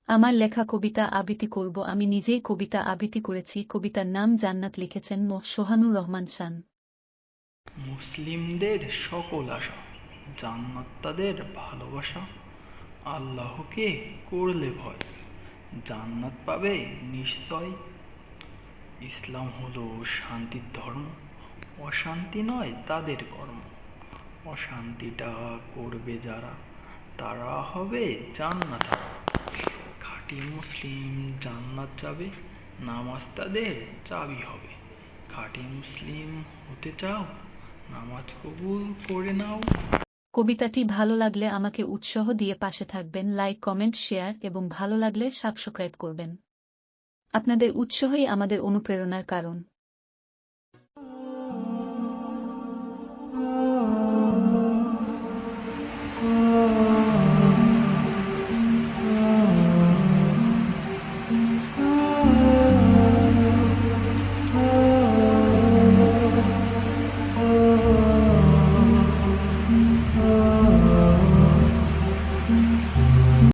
আমার লেখা কবিতা আবৃত্তি করব। আমি নিজেই কবিতা আবৃত্তি করেছি। কবিতার নাম জান্নাত, লিখেছেন সোহানুর রহমান শান। মুসলিমদের সকল আশা, জান্নাত তাদের ভালোবাসা। আল্লাহকে করলে ভয়, জান্নাত পাবে নিশ্চয়। ইসলাম হলো শান্তির ধর্ম, অশান্তি নয় তাদের কর্ম। অশান্তিটা করবে যারা, তারা হবে জান্নাতারা। খাঁটি মুসলিম জান্নাত যাবে, নামাজ তাদের চাবি হবে। খাঁটি মুসলিম হতে চাও, নামাজ কবুল করে নাও। কবিতাটি ভালো লাগলে আমাকে উৎসাহ দিয়ে পাশে থাকবেন। লাইক, কমেন্ট, শেয়ার এবং ভালো লাগলে সাবস্ক্রাইব করবেন। আপনাদের উৎসাহই আমাদের অনুপ্রেরণার কারণ।